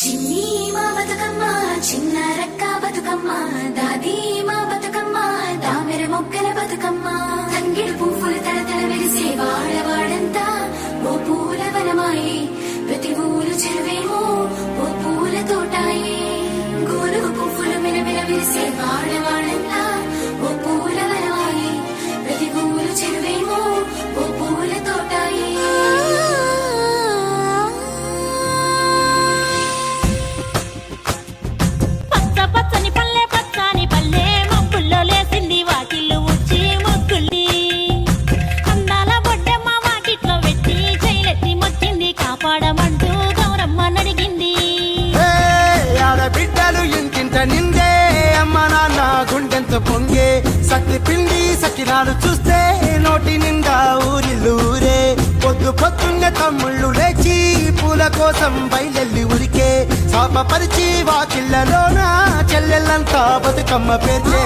చిన్ని మా బతుకమ్మ చిన్న రక్క బతుకమ్మ దాది మా బతుకమ్మ దామెర మొగ్గల బతుకమ్మ తంగిడు పువ్వులు తడతడ వెలిసే వాడవాడంతా ఓ పూల వనమాయే ప్రతి ఊరు చెరువేమో ఓ పూల తోటాయే గోరు పువ్వులు మెలమెల వెలిసే వాడవాడంతా ఓ పూల వనమాయే ప్రతి ఊరు చెరువేమో ఓ పూల తోటాయే పచ్చని పల్లె పచ్చని పల్లె మబ్బుల్లో లేసింది వాకిళ్ళు ఉచ్చి ముగ్గుల్ని అందాల బొడ్డమ్మ వాకిట్లో పెట్టి చైలెత్తి మొచ్చింది కాపాడమంటూ గౌరమ్మ నడిగింది. ఆడబిడ్డలు ఇంకింట నిందే అమ్మ నాన్న గుండెంత పొంగే సత్తి పిండి సకినాలు చూస్తే నోటి నిండా ఊరిల్లూరే పొద్దు పొద్దున్నే తమ్ముళ్ళు లేచి పూల కోసం బయలెల్లి ఉరికే శాపపరిచి వాకిళ్ళలోన చెల్లెళ్ళంతా బతుకమ్మ పేర్చే